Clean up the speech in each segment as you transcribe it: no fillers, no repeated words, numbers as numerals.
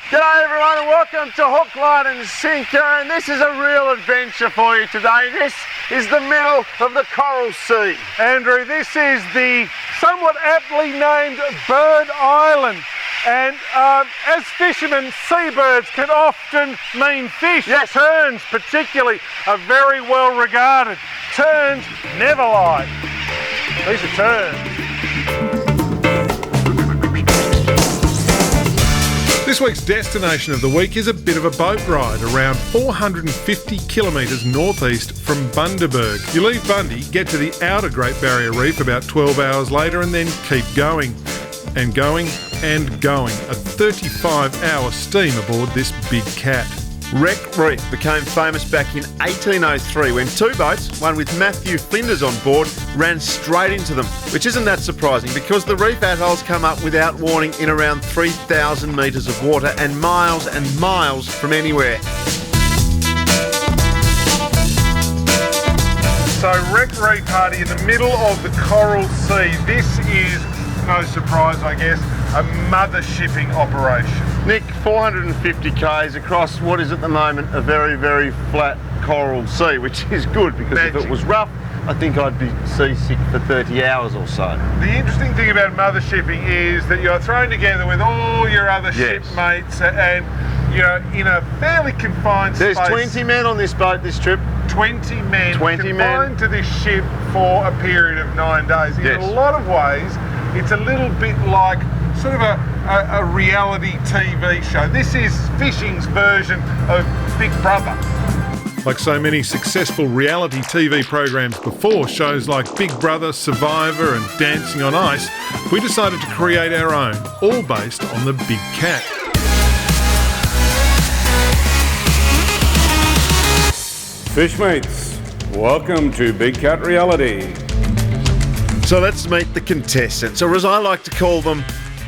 G'day everyone and welcome to Hook, Line and Sinker, and this is a real adventure for you today. This is the middle of the Coral Sea. Andrew, this is the somewhat aptly named Bird Island, and as fishermen, seabirds can often mean fish. Yes. Terns particularly are very well regarded. Terns never lie. These are terns. This week's destination of the week is a bit of a boat ride around 450 kilometres northeast from Bundaberg. You leave Bundy, get to the outer Great Barrier Reef about 12 hours later and then keep going and going and going. A 35-hour steam aboard this big cat. Wreck Reef became famous back in 1803 when two boats, one with Matthew Flinders on board, ran straight into them, which isn't that surprising because the reef atolls come up without warning in around 3,000 metres of water and miles from anywhere. So Wreck Reef, Hardy, in the middle of the Coral Sea. This is, no surprise I guess, a mother shipping operation. Nick, 450 k's across what is at the moment a very, very flat coral sea, which is good because if it was rough, I think I'd be seasick for 30 hours or so. The interesting thing about mother shipping is that you're thrown together with all your other shipmates and you're in a fairly confined space. There's 20 men on this boat this trip. 20 men confined to this ship for a period of 9 days. In a lot of ways, it's a little bit like sort of a reality TV show. This is fishing's version of Big Brother. Like so many successful reality TV programs before, shows like Big Brother, Survivor and Dancing on Ice, we decided to create our own, all based on the Big Cat. Fishmates, welcome to Big Cat Reality. So let's meet the contestants, or as I like to call them,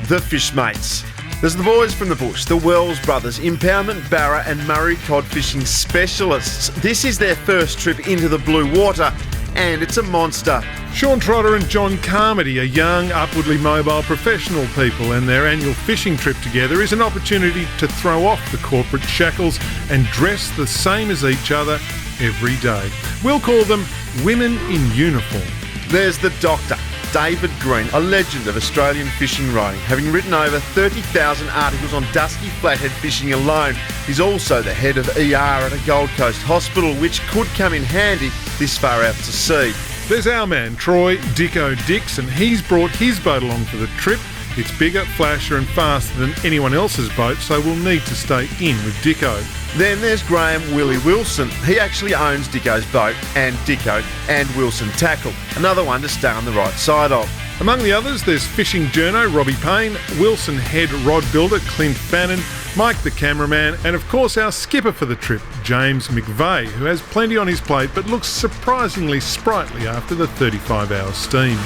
the Fishmates. There's the boys from the bush, the Wells brothers, impoundment, barra and Murray cod fishing specialists. This is their first trip into the blue water, and it's a monster. Sean Trotter and John Carmody are young, upwardly mobile professional people, and their annual fishing trip together is an opportunity to throw off the corporate shackles and dress the same as each other every day. We'll call them women in uniform. There's the doctor, David Green, a legend of Australian fishing writing, having written over 30,000 articles on dusky flathead fishing alone. He's also the head of ER at a Gold Coast hospital, which could come in handy this far out to sea. There's our man, Troy Dicko Dix, and he's brought his boat along for the trip. It's bigger, flasher and faster than anyone else's boat, so we'll need to stay in with Dicko. Then there's Graham Willie Wilson. He actually owns Dicko's boat and Dicko and Wilson Tackle, another one to stay on the right side of. Among the others, there's fishing journo Robbie Payne, Wilson head rod builder Clint Fannin, Mike the cameraman, and of course our skipper for the trip, James McVeigh, who has plenty on his plate but looks surprisingly sprightly after the 35-hour steam.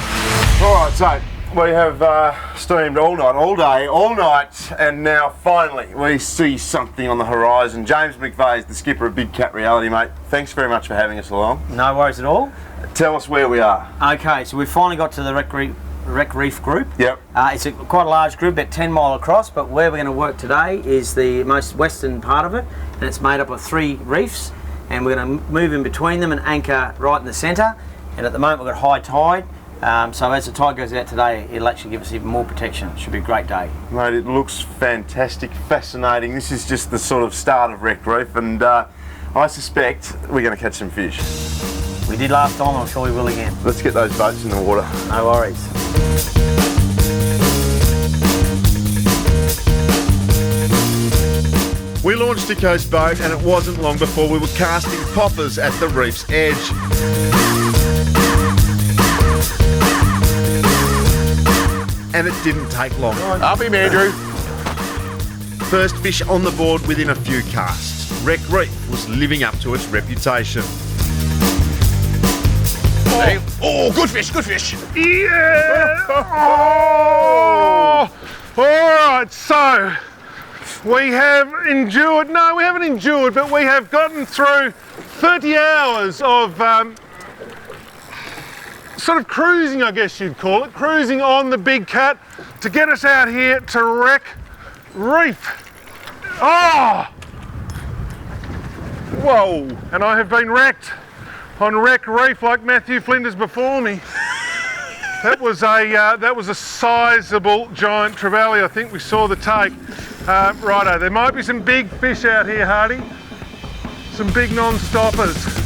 All right, so we have steamed all night, all day, all night, and now finally we see something on the horizon. James McVeigh is the skipper of Big Cat Reality, mate. Thanks very much for having us along. No worries at all. Tell us where we are. Okay, so we've finally got to the Wreck Reef group. Yep. It's quite a large group, about 10 mile across, but where we're going to work today is the most western part of it, and it's made up of 3 reefs, and we're going to move in between them and anchor right in the centre. And at the moment we've got high tide. So as the tide goes out today, it'll actually give us even more protection. It should be a great day. Mate, it looks fantastic, fascinating. This is just the sort of start of Wreck Reef, and I suspect we're going to catch some fish. We did last time, I'm sure we will again. Let's get those boats in the water. No worries. We launched Dicko's boat, and it wasn't long before we were casting poppers at the reef's edge. And it didn't take long. Up him, Andrew. First fish on the board within a few casts. Wreck Reef was living up to its reputation. Oh, good fish, good fish. Yeah! Oh! All right, so we have endured, no, we haven't endured, but we have gotten through 30 hours of sort of cruising, I guess you'd call it, cruising on the Big Cat to get us out here to Wreck Reef. Oh! Whoa! And I have been wrecked on Wreck Reef like Matthew Flinders before me. That was a sizable giant trevally. I think we saw the take. Righto, there might be some big fish out here, Hardy. Some big non-stoppers.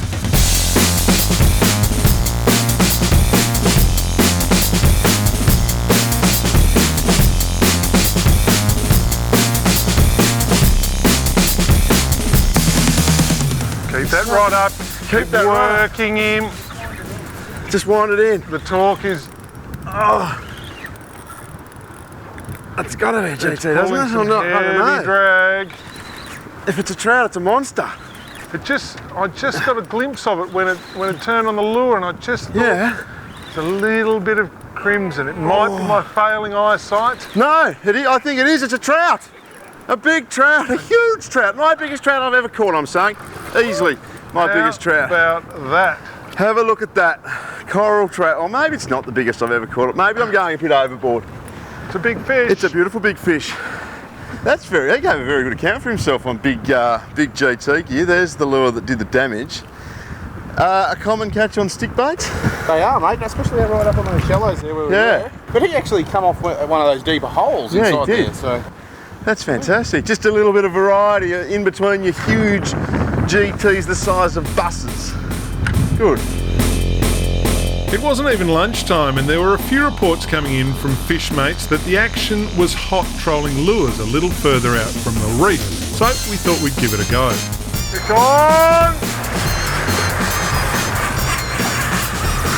Keep that rod up. Keep that working him. Just wind it in. The torque is. Oh, that's got to be a GT, doesn't it? Or not? I don't Heavy know. drag. If it's a trout, it's a monster. I just got a glimpse of it when it turned on the lure, and I just thought it's a little bit of crimson. It might be my failing eyesight. No, I think it is. It's a trout. A big trout, a huge trout. My biggest trout I've ever caught, I'm saying. Easily my biggest trout. How about that? Have a look at that. Coral trout. Or maybe it's not the biggest I've ever caught. Maybe I'm going a bit overboard. It's a big fish. It's a beautiful big fish. He gave a very good account for himself on big GT gear. There's the lure that did the damage. A common catch on stick baits. They are, mate, especially right up on those shallows there where we were. But he actually come off one of those deeper holes inside he did. there. So That's fantastic. Just a little bit of variety in between your huge GTs the size of buses. Good. It wasn't even lunchtime, and there were a few reports coming in from fish mates that the action was hot trolling lures a little further out from the reef, so we thought we'd give it a go. It's on!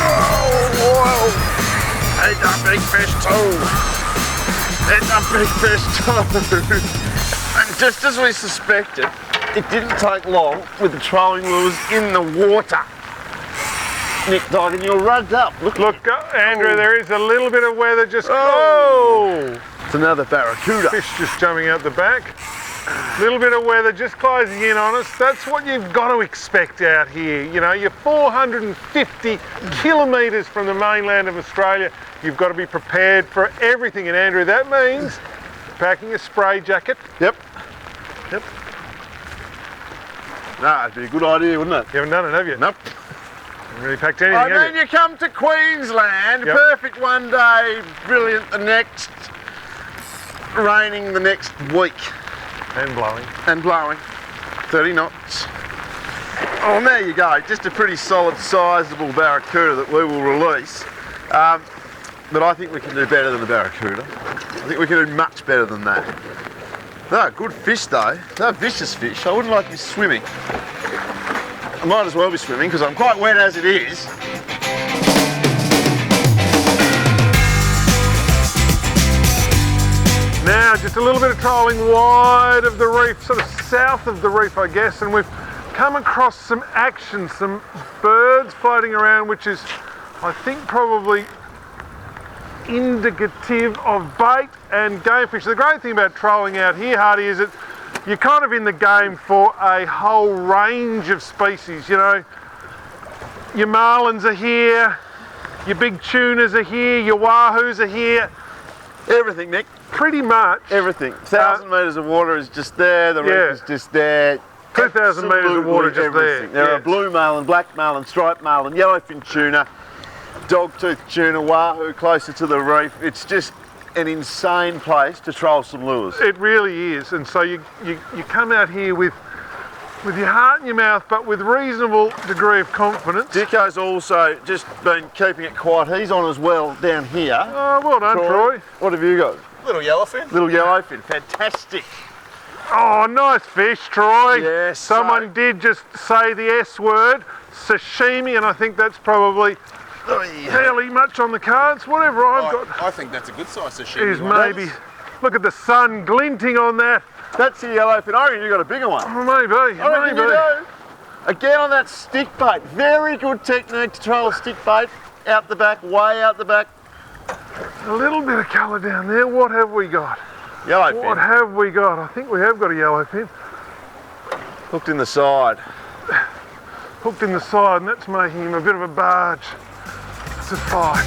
Oh, it's a big fish too. It's a big fish too. And just as we suspected, it didn't take long with the trolling lures in the water. Nick Dog, you're rugged up. Look, Andrew, there is a little bit of weather just. Oh! It's another barracuda. Fish just jumping out the back. Little bit of weather just closing in on us. That's what you've got to expect out here. You know, you're 450 kilometres from the mainland of Australia. You've got to be prepared for everything. And Andrew, that means packing a spray jacket. Yep. Nah, it'd be a good idea, wouldn't it? You haven't done it, have you? Nope. Haven't really packed anything, I have mean, you come to Queensland, perfect one day, brilliant the next, raining the next week. And blowing. And blowing. 30 knots. Oh, and there you go. Just a pretty solid, sizable barracuda that we will release. But I think we can do better than the barracuda. I think we can do much better than that. They're good fish though. They're vicious fish. I wouldn't like to be swimming. I might as well be swimming because I'm quite wet as it is. Now, just a little bit of trolling wide of the reef, sort of south of the reef, I guess, and we've come across some action, some birds floating around, which is, I think, probably indicative of bait and game fish. The great thing about trolling out here, Hardy, is that you're kind of in the game for a whole range of species. You know, your marlins are here, your big tunas are here, your wahoos are here. Everything, Nick. Pretty much. Everything. 1,000 metres of water is just there, the reef is just there. 2,000 metres of water just everything. there. There are blue marlin, black marlin, striped marlin, yellowfin tuna, dogtooth tuna, wahoo closer to the reef. It's just an insane place to troll some lures. It really is, and so you come out here with your heart in your mouth, but with reasonable degree of confidence. Dicko's also just been keeping it quiet. He's on as well down here. Oh, well done, Troy. What have you got? little yellowfin. Little yellowfin, fantastic. Oh, nice fish, Troy. Yes. Someone did just say the S word, sashimi, and I think that's probably fairly much on the cards. Whatever I've got I think that's a good size sashimi. is maybe. Look at the sun glinting on that. That's the yellowfin. I reckon you got a bigger one. Oh, maybe. I reckon you do. Again on that stick bait. Very good technique to troll a stick bait. Out the back, way out the back. A little bit of colour down there. What have we got? Yellowfin. What have we got? I think we have got a yellowfin. Hooked in the side. Hooked in the side, and that's making him a bit of a barge. It's a fight.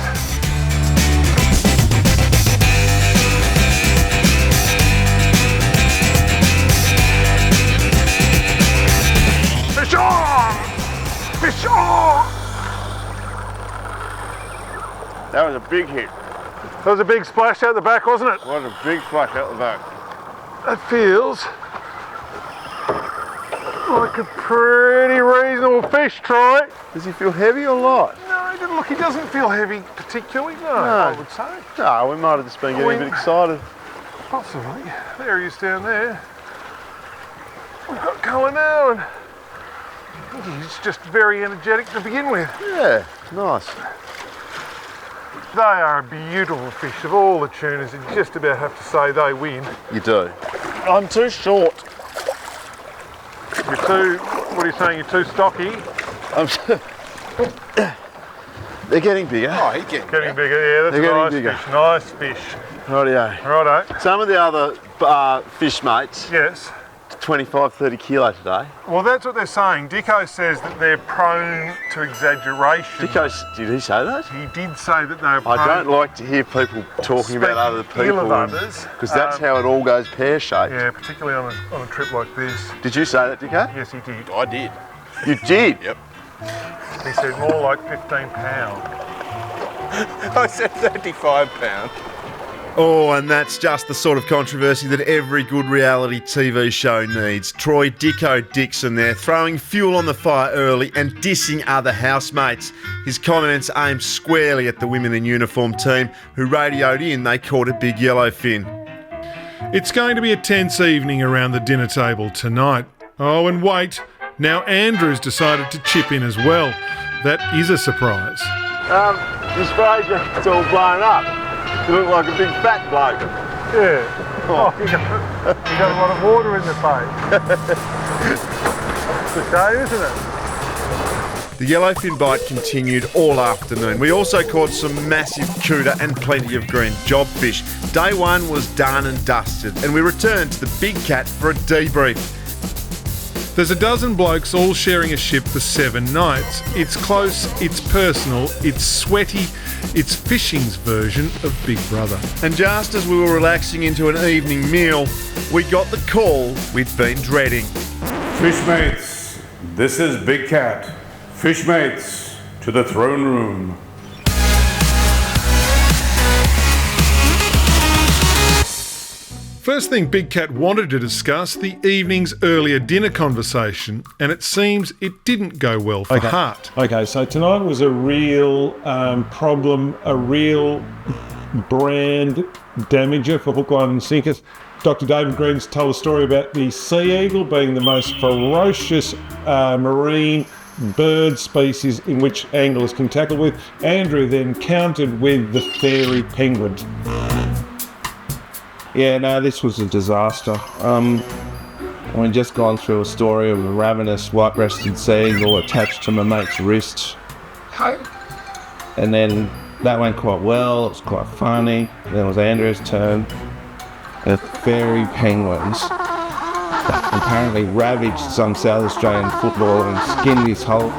That was a big hit. That was a big splash out the back, wasn't it? What a big flash out the back. That feels like a pretty reasonable fish, Troy. Does he feel heavy or light? No, look, he doesn't feel heavy particularly, no. I would say. No, we might have just been getting a bit excited. Possibly. There he is down there. We've got going now, and I think he's just very energetic to begin with. Yeah, nice. They are a beautiful fish. Of all the tuners, you just about have to say they win. You do. I'm too short. You're too, what are you saying, you're too stocky? They're getting bigger. Oh, he's getting Getting bigger, yeah, that's They're a getting nice bigger. fish, nice fish. Rightio. Righto. Some of the other fish mates, Yes. 25, 30 kilo today. Well, that's what they're saying. Dicko says that they're prone to exaggeration. Did he say that? He did say that they're prone. I don't like to hear people talking about other Speaking ill people. of others. Because that's how it all goes pear-shaped. Yeah, particularly on a trip like this. Did you say that, Dicko? Yes, he did. I did. You did? Yep. He said more like 15 pounds. I said 35 pounds. Oh, and that's just the sort of controversy that every good reality TV show needs. Troy Dicko Dixon there, throwing fuel on the fire early and dissing other housemates. His comments aimed squarely at the women in uniform team who radioed in they caught a big yellowfin. It's going to be a tense evening around the dinner table tonight. Oh, and wait, now Andrew's decided to chip in as well. That is a surprise. This spray jacket's all blown up. You look like a big fat bloke. Yeah. Oh, you got a lot of water in the face. It's a shame, isn't it? The yellowfin bite continued all afternoon. We also caught some massive cooter and plenty of green jobfish. Day one was done and dusted, and we returned to the Big Cat for a debrief. There's a dozen blokes all sharing a ship for 7 nights. It's close, it's personal, it's sweaty, it's fishing's version of Big Brother. And just as we were relaxing into an evening meal, we got the call we'd been dreading. Fish mates, this is Big Cat. Fish mates, to the throne room. First thing Big Cat wanted to discuss, the evening's earlier dinner conversation, and it seems it didn't go well for Hart. Okay, so tonight was a real problem, a real brand damager for hook, line and sinker. Dr. David Green's told a story about the sea eagle being the most ferocious marine bird species in which anglers can tackle with. Andrew then countered with the fairy penguin. Yeah, no, this was a disaster. We'd just gone through a story of a ravenous white-breasted sea eagle attached to my mate's wrist. And then that went quite well, it was quite funny. Then it was Andrew's turn. The fairy penguins that apparently ravaged some South Australian football and skinned his whole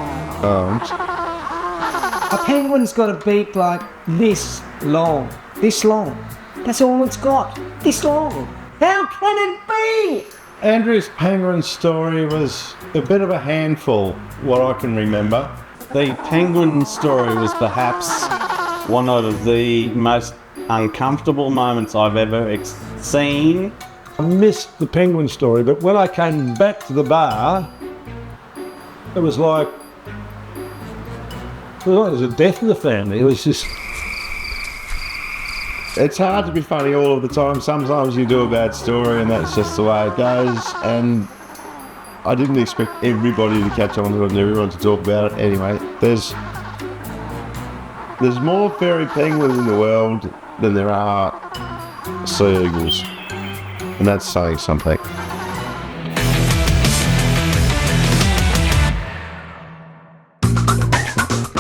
arms. A penguin's got a beak like this long. That's all it's got. This long. How can it be? Andrew's penguin story was a bit of a handful, what I can remember. The penguin story was perhaps one of the most uncomfortable moments I've ever seen. I missed the penguin story, but when I came back to the bar, it was like a death in the family. It was just... It's hard to be funny all of the time. Sometimes you do a bad story and that's just the way it goes. And I didn't expect everybody to catch on to it and everyone to talk about it. Anyway, there's more fairy penguins in the world than there are sea eagles. And that's saying something.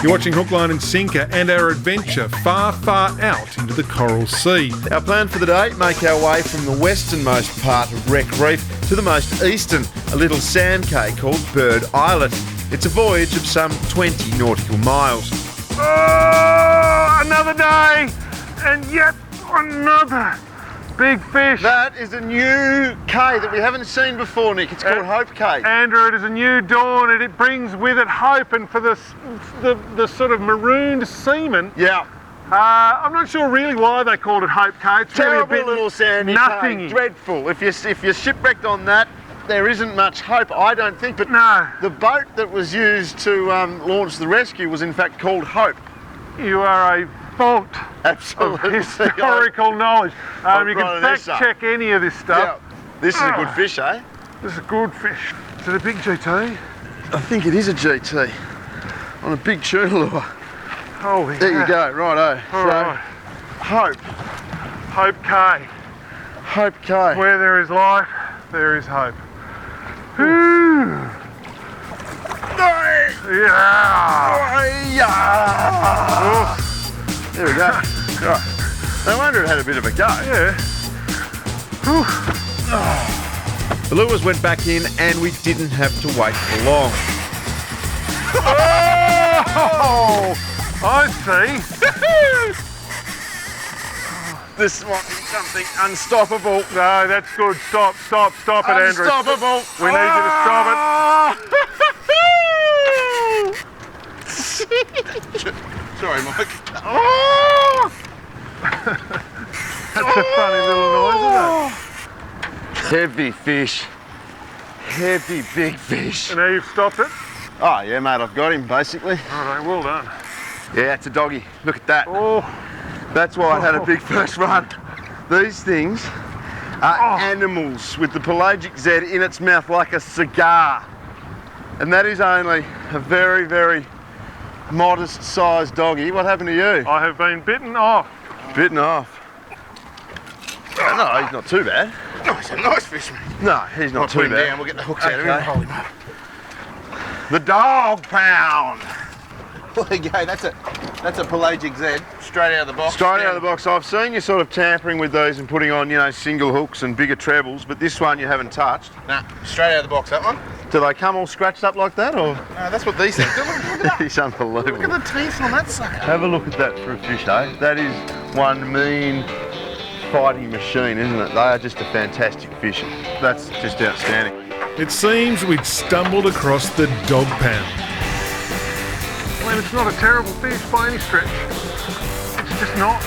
You're watching Hook, Line and Sinker and our adventure far, far out into the Coral Sea. Our plan for the day, make our way from the westernmost part of Wreck Reef to the most eastern, a little sand cay called Bird Islet. It's a voyage of some 20 nautical miles. Oh, another day, and yet another big fish. That is a new cay that we haven't seen before, Nick. It's called Hope Cay. Andrew, it is a new dawn, and it brings with it hope, and for the sort of marooned seamen, Yeah. I'm not sure really why they called it Hope Cay. It's really a Terrible bit little sandy nothing. cay, dreadful. If you're shipwrecked on that, there isn't much hope, I don't think. But no, the boat that was used to launch the rescue was in fact called Hope. You are a font Absolutely. of historical knowledge. You can fact check any of this stuff. Yeah. This is a good fish, eh? This is a good fish. Is it a big GT? I think it is a GT on a big tuna lure. Holy There you go, righto. All right. Hope. Hope Cay. Hope Cay. Where there is life, there is hope. Yeah. There we go. Right. No wonder it had a bit of a go. Yeah. The lures went back in and we didn't have to wait for long. Oh, I see. This might be something unstoppable. No, that's good. Stop it, Andrew. Unstoppable. We need you to stop it. Sorry, Mike. That's a funny little noise, isn't it? Heavy fish. Heavy, big fish. And now you've stopped it? Oh, yeah, mate, I've got him, basically. All right, well done. Yeah, it's a doggy. Look at that. Oh. That's why it had a big first run. These things are animals with the pelagic Z in its mouth like a cigar. And that is only a very, very modest sized doggy. What happened to you? I have been bitten off. Bitten off. Oh, no, he's not too bad. No, he's a nice fish, mate. No, he's not too bad. Down, we'll get the hooks out of him and hold him up. The dog pound. There you go, that's a pelagic Z, straight out of the box. Straight out of the box. I've seen you sort of tampering with these and putting on, single hooks and bigger trebles, but this one you haven't touched. Nah, straight out of the box, that one. Do they come all scratched up like that, or? No, that's what these things do. Look at that. He's unbelievable. Look at the teeth on that sucker. Have a look at that for a fish, eh? That is one mean fighting machine, isn't it? They are just a fantastic fish. That's just outstanding. It seems we'd stumbled across the dog pound. I mean, it's not a terrible fish by any stretch. It's just not.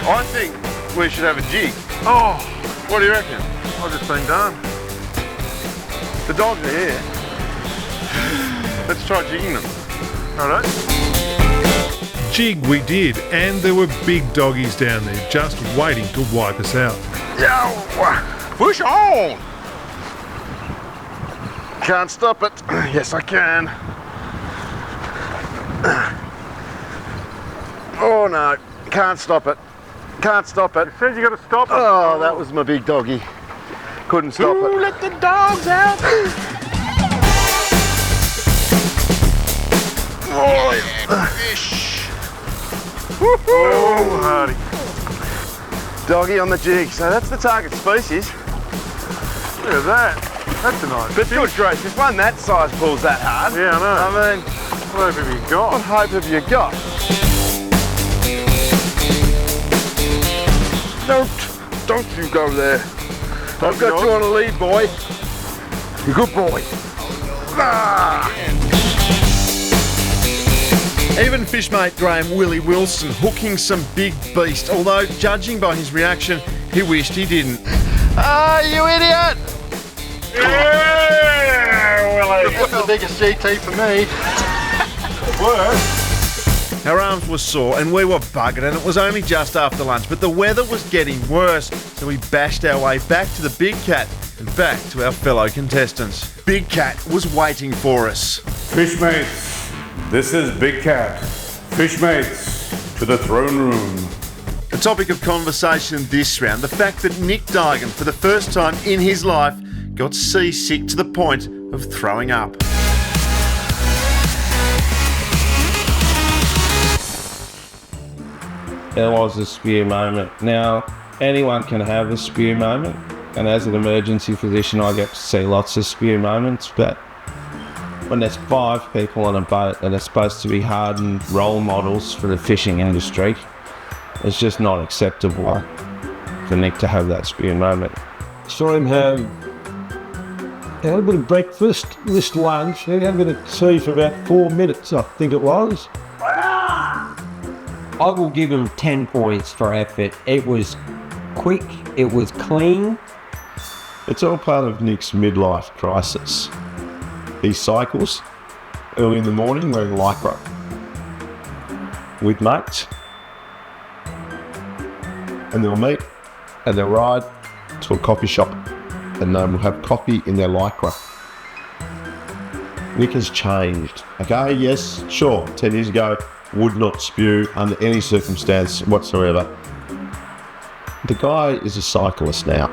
I think we should have a jig. Oh, What do you reckon? I've just been done. The dogs are here. Let's try jigging them. All right. Jig we did, and there were big doggies down there just waiting to wipe us out. Yo! Push on! Can't stop it. Yes, I can. Oh no, can't stop it. Can't stop it. You said you got to stop it. Oh, that was my big doggy. Couldn't stop it. Let the dogs out! Fish! Oh, Hardy. Doggy on the jig. So that's the target species. Look at that. That's a nice But fish. good gracious, one that size pulls that hard. Yeah, I know. I mean, What hope have you got? what hope have you got? Don't you go there. I've got you on a lead, boy. You're a good boy. Ah. Even fishmate Graham Willie Wilson hooking some big beast, although judging by his reaction, he wished he didn't. Ah, you idiot! Yeah, Willie. That's the biggest GT for me. Our arms were sore and we were buggered, and it was only just after lunch, but the weather was getting worse, so we bashed our way back to the Big Cat and back to our fellow contestants. Big Cat was waiting for us. Fish mates, this is Big Cat. Fish mates, to the throne room. The topic of conversation this round, the fact that Nick Dygan, for the first time in his life, got seasick to the point of throwing up. There was a spear moment. Now, anyone can have a spear moment, and as an emergency physician, I get to see lots of spear moments, but when there's 5 people on a boat that are supposed to be hardened role models for the fishing industry, it's just not acceptable for Nick to have that spear moment. Saw him have a little bit of breakfast, this lunch, then have a bit of tea for about 4 minutes, I think it was. I will give him 10 points for effort. It was quick, it was clean. It's all part of Nick's midlife crisis. He cycles early in the morning wearing lycra with mates, and they'll meet and they'll ride to a coffee shop and they will have coffee in their lycra. Nick has changed. Okay, yes, sure, 10 years ago, would not spew under any circumstance whatsoever. The guy is a cyclist now.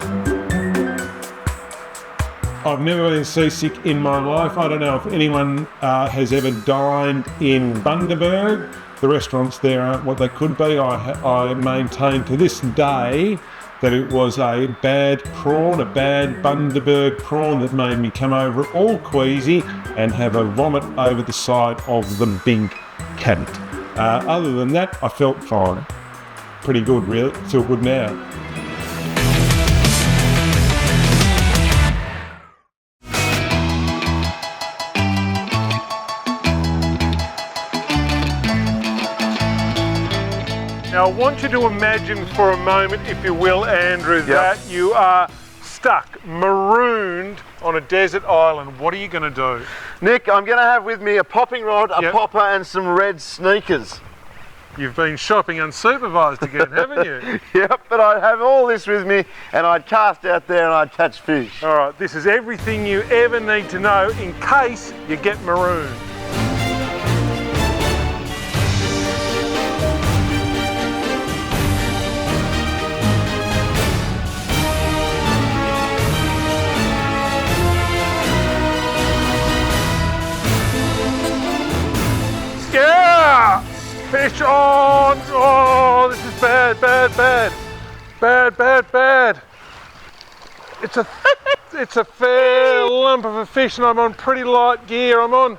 I've never been seasick in my life. I don't know if anyone has ever dined in Bundaberg. The restaurants there aren't what they could be. I maintain to this day that it was a bad prawn, a bad Bundaberg prawn that made me come over all queasy and have a vomit over the side of the big cabinet. Other than that, I felt fine. Pretty good, really. Feel good now. Now I want you to imagine for a moment, if you will, Andrew, that you are stuck, marooned on a desert island. What are you going to do? Nick, I'm going to have with me a popping rod, a popper and some red sneakers. You've been shopping unsupervised again, haven't you? Yep, but I'd have all this with me and I'd cast out there and I'd catch fish. All right, this is everything you ever need to know in case you get marooned. Yeah! Fish on! Oh, this is bad, bad, bad. Bad, bad, bad. It's a fair lump of a fish and I'm on pretty light gear. I'm on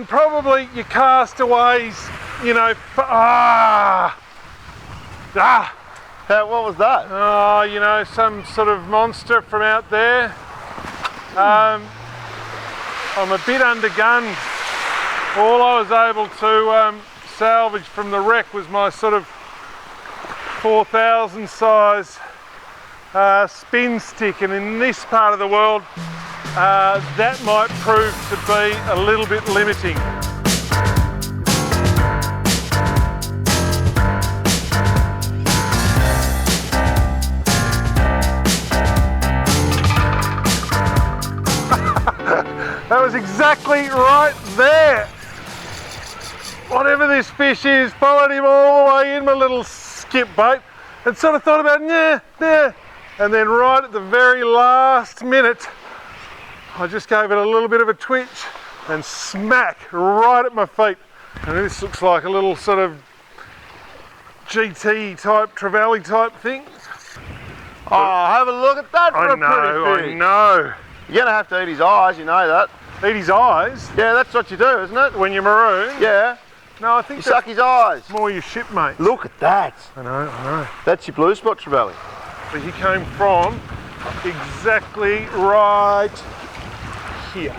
probably your castaways, you know, What was that? Oh, you know, some sort of monster from out there. I'm a bit undergunned. All I was able to salvage from the wreck was my sort of 4,000 size spin stick, and in this part of the world that might prove to be a little bit limiting. That was exactly right there. Whatever this fish is, followed him all the way in my little skip boat and sort of thought about, yeah. And then right at the very last minute, I just gave it a little bit of a twitch and smack right at my feet. And this looks like a little sort of GT type, Trevally type thing. Oh, have a look at that for a pretty fish. I know. You're going to have to eat his eyes, you know that. Eat his eyes? Yeah, that's what you do, isn't it? When you're marooned? Yeah. No, I think you suck his eyes. More your shipmate. Look at that. I know. That's your blue spot trevally. But he came from exactly right here.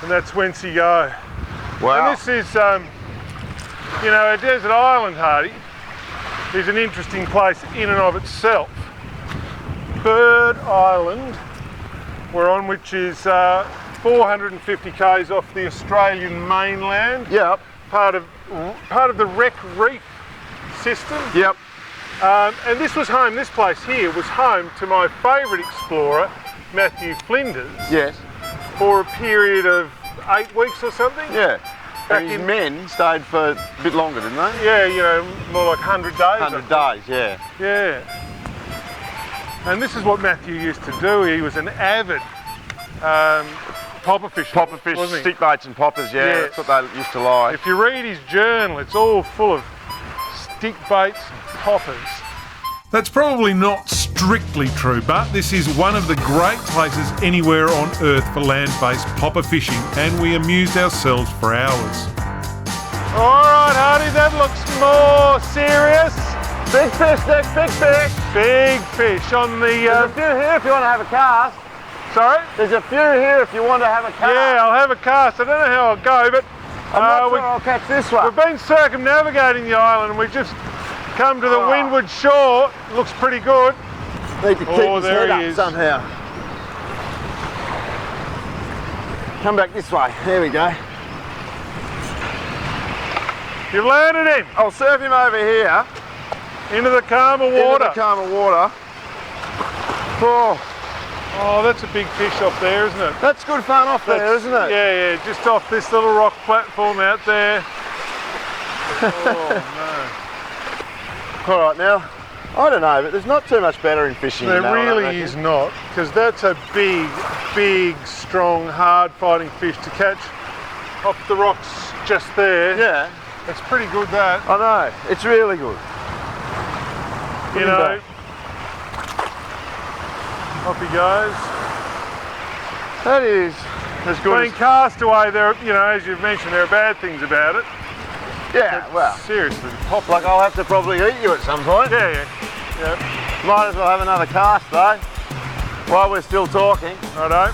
And that's whence he go. Wow. And this is, you know, a desert island, Hardy, is an interesting place in and of itself. Bird Island, we're on, which is 450 k's off the Australian mainland. Yep. Part of the Wreck Reef system. Yep. And this was home. This place here was home to my favourite explorer, Matthew Flinders. Yes. For a period of 8 weeks or something. Yeah. And his men stayed for a bit longer, didn't they? Yeah, you know, more like 100 days. 100 days, yeah. Yeah. And this is what Matthew used to do. He was an avid popper fisher. Popper fish, stick baits and poppers, yeah, that's what they used to like. If you read his journal, it's all full of stick baits and poppers. That's probably not strictly true, but this is one of the great places anywhere on Earth for land-based popper fishing, and we amused ourselves for hours. All right, Hardy, that looks more serious. Big fish, Nick, big fish. Big fish on the... There's a few here if you want to have a cast. Sorry? There's a few here if you want to have a cast. Yeah, I'll have a cast. I don't know how I'll go, but I'm not sure I'll catch this one. we've been circumnavigating the island and we've just come to the windward shore. Looks pretty good. Need to keep his head up somehow. Come back this way. There we go. You've landed him. I'll serve him over here. Into the calmer water. Into the calmer water. Oh, that's a big fish off there, isn't it? That's good fun off there, isn't it? Yeah, just off this little rock platform out there. Oh, no. All right, now, I don't know, but there's not too much better in fishing. There really is not, because that's a big, strong, hard-fighting fish to catch off the rocks just there. Yeah. It's pretty good, that. I know, it's really good. You know, off he goes. That is as good. Being cast away, there, you know, as you've mentioned, there are bad things about it. Yeah, but well, seriously, like I'll have to probably eat you at some point. Yeah. Might as well have another cast though, while we're still talking. Righto.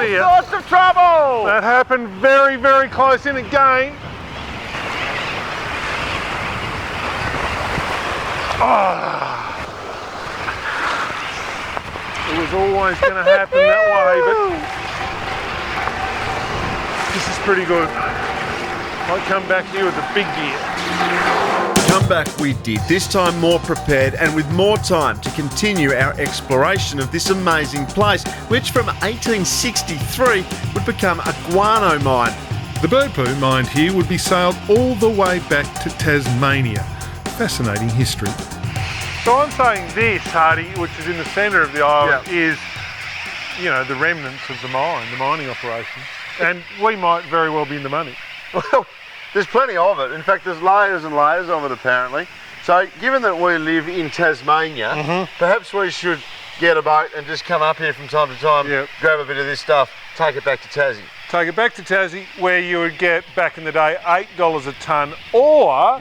Lots of trouble! That happened very, very close in again. It was always going to happen that way, but this is pretty good. Might come back here with a big gear. Come back we did, this time more prepared and with more time to continue our exploration of this amazing place, which from 1863 would become a guano mine. The bird poo mined here would be sailed all the way back to Tasmania. Fascinating history. So I'm saying this, Hardy, which is in the centre of the island, is, you know, the remnants of the mining operation. And we might very well be in the money. Well, there's plenty of it. In fact, there's layers and layers of it apparently. So given that we live in Tasmania, perhaps we should get a boat and just come up here from time to time, grab a bit of this stuff, take it back to Tassie. Take it back to Tassie, where you would get, back in the day, $8 a tonne, or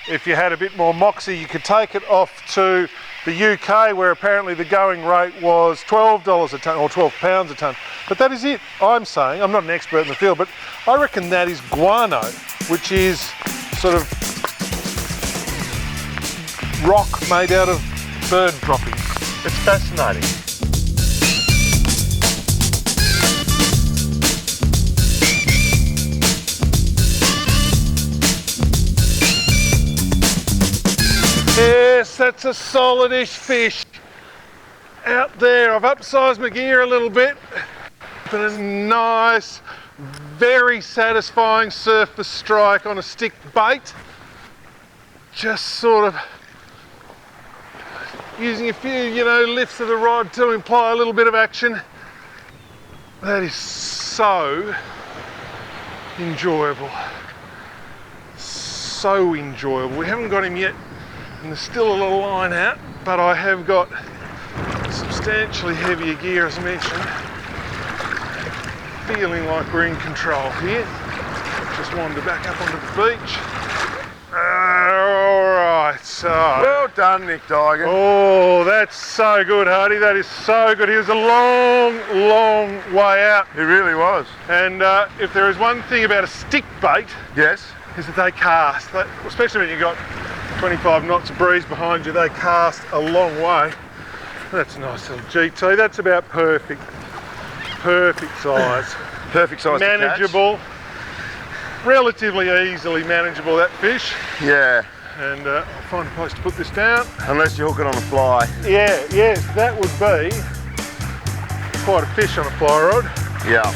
if you had a bit more moxie, you could take it off to the UK, where apparently the going rate was $12 a tonne, or £12 a tonne. But that is it, I'm saying. I'm not an expert in the field, but I reckon that is guano, which is sort of rock made out of bird droppings. It's fascinating. Yes, that's a solidish fish out there. I've upsized my gear a little bit. But a nice, very satisfying surface strike on a stick bait. Just sort of using a few, you know, lifts of the rod to imply a little bit of action. That is so enjoyable. So enjoyable. We haven't got him yet, and there's still a little line out, but I have got substantially heavier gear, as mentioned. Feeling like we're in control here. Just wander back up onto the beach. Alright, so. Well done, Nick Digan. Oh, that's so good, Hardy. That is so good. He was a long, long way out. He really was. And if there is one thing about a stick bait, yes, is that they cast. Especially when you've got 25 knots of breeze behind you, they cast a long way. That's a nice little GT. That's about perfect. Perfect size. Perfect size. Manageable. Relatively easily manageable, that fish. Yeah. And I'll find a place to put this down. Unless you hook it on a fly. Yeah, yes, that would be quite a fish on a fly rod. Yeah.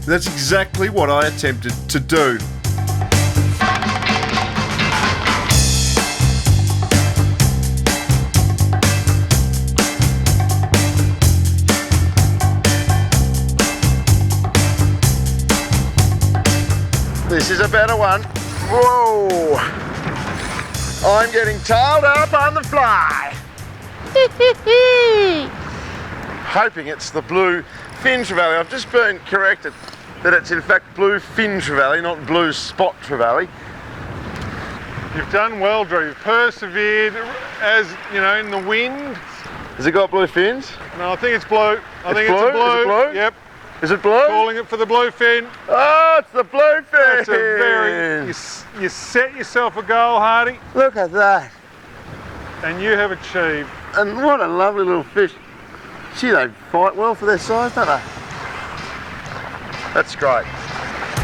That's exactly what I attempted to do. This is a better one. Whoa! I'm getting tailed up on the fly. hoping it's the blue fin trevally. I've just been corrected that it's in fact blue fin trevally, not blue spot trevally. You've done well, Drew. You've persevered, as you know, in the wind. Has it got blue fins? No, I think it's blue. I think blue? it's a blue. Is it blue? Yep. Is it blue? Calling it for the blue fin. Oh, it's the blue fin! That's a very... You set yourself a goal, Hardy. Look at that. And you have achieved. And what a lovely little fish. Gee, they fight well for their size, don't they? That's great.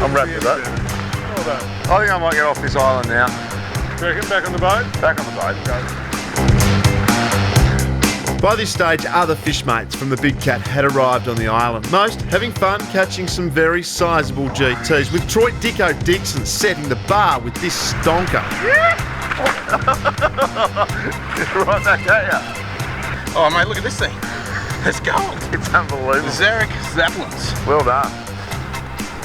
I'm wrapped with that. Well done. I think I might get off this island now. Do you reckon back on the boat? Back on the boat. By this stage, other fish mates from the Big Cat had arrived on the island. Most having fun catching some very sizable GTs, with Troy Dicko Dixon setting the bar with this stonker. Right back at you. Oh, mate, look at this thing. It's gold. It's unbelievable. Zarek Zeppelins. Well done.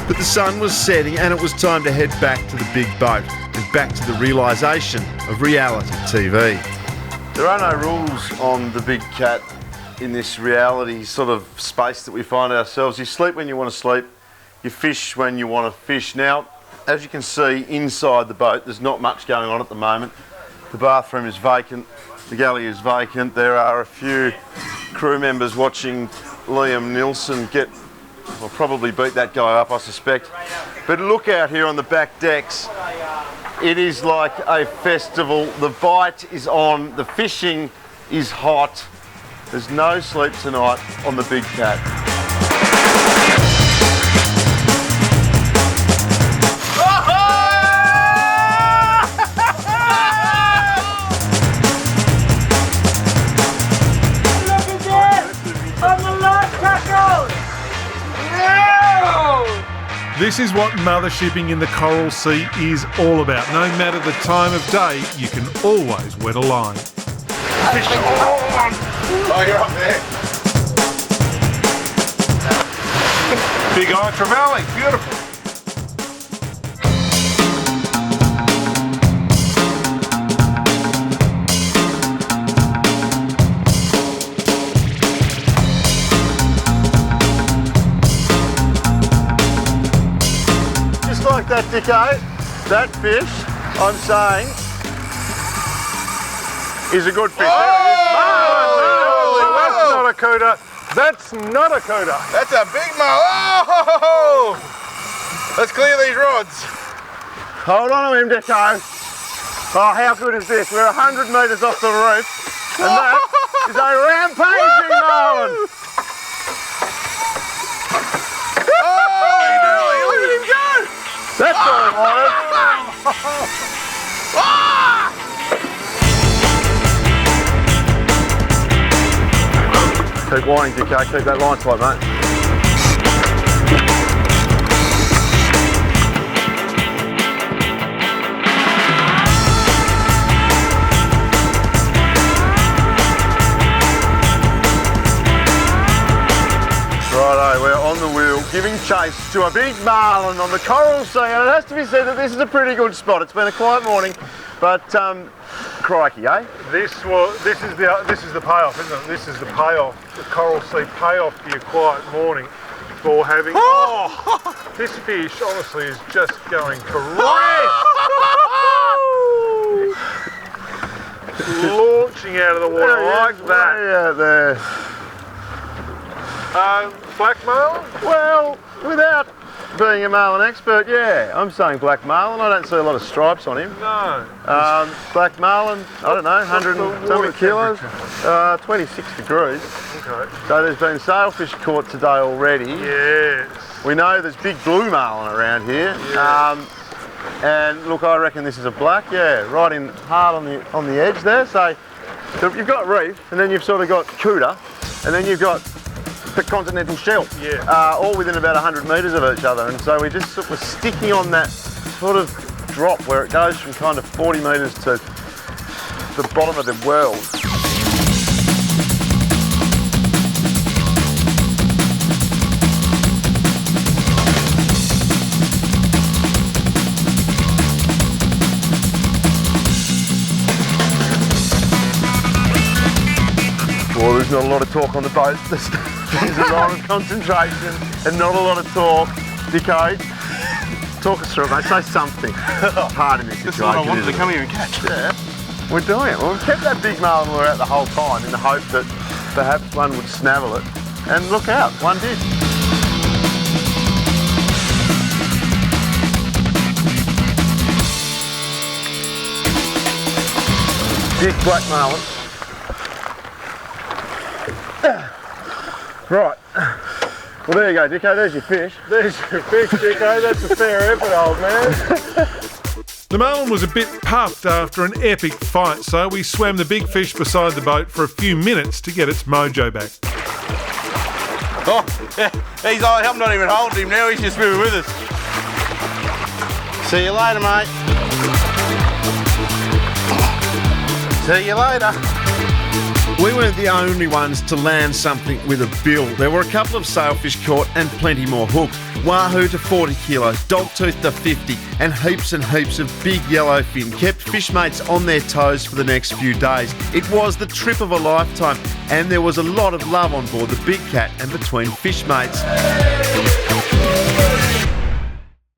But the sun was setting and it was time to head back to the big boat and back to the realisation of reality TV. There are no rules on the Big Cat in this reality sort of space that we find ourselves. You sleep when you want to sleep, you fish when you want to fish. Now, as you can see inside the boat, there's not much going on at the moment. The bathroom is vacant, the galley is vacant. There are a few crew members watching Liam Nilsson will probably beat that guy up, I suspect. But look out here on the back decks. It is like a festival. The bite is on, the fishing is hot. There's no sleep tonight on the Big Cat. This is what mothershipping in the Coral Sea is all about. No matter the time of day, you can always wet a line. Fish on! Oh, you're up there. Big eye trevally, beautiful. Like that, Dicko, that fish, I'm saying, is a good fish. That's not a cooter. That's not a cooter. That's a big marlin. Oh! Let's clear these rods. Hold on to him, Dicko. Oh, how good is this? We're 100 metres off the reef, and that is a rampaging marlin. That's all I wanted. Keep whining, Dicko. Keep that line tight, mate. Righto, we're on the wheel, giving chase to a big marlin on the Coral Sea, and it has to be said that this is a pretty good spot. It's been a quiet morning, but crikey, eh? This is the payoff, isn't it? This is the payoff, the Coral Sea payoff for your quiet morning for having. Oh, this fish honestly is just going crazy. Launching out of the water like that. Way out there. Black marlin? Well, without being a marlin expert, yeah, I'm saying black marlin. I don't see a lot of stripes on him. No. Black marlin, I don't know, 100 and something kilos, 26 degrees. Okay. So there's been sailfish caught today already. Yes. We know there's big blue marlin around here. Yes. And look, I reckon this is a black, yeah, right in hard on the edge there. So you've got reef, and then you've sort of got cooter, and then you've got the continental shelf, all within about 100 metres of each other, and so we just sort of sticking on that sort of drop where it goes from kind of 40 metres to the bottom of the world. Well, there's not a lot of talk on the boat. There's a lot of concentration and not a lot of talk. Dicko, talk us through it, mate. Say something. Hard in this situation. This is what I wanted to come here and catch. Yeah, we're doing it. Well, we've kept that big marlin lure out the whole time in the hope that perhaps one would snavel it. And look out, one did. Big black marlin. Right. Well, there you go, Dicko. There's your fish. There's your fish, Dicko. That's a fair effort, old man. The marlin was a bit puffed after an epic fight, so we swam the big fish beside the boat for a few minutes to get its mojo back. Oh, yeah. I'm not even holding him now, he's just moving with us. See you later, mate. See you later. We weren't the only ones to land something with a bill. There were a couple of sailfish caught and plenty more hooks. Wahoo to 40 kilos, dogtooth to 50, and heaps of big yellowfin kept fish mates on their toes for the next few days. It was the trip of a lifetime, and there was a lot of love on board the Big Cat and between fish mates.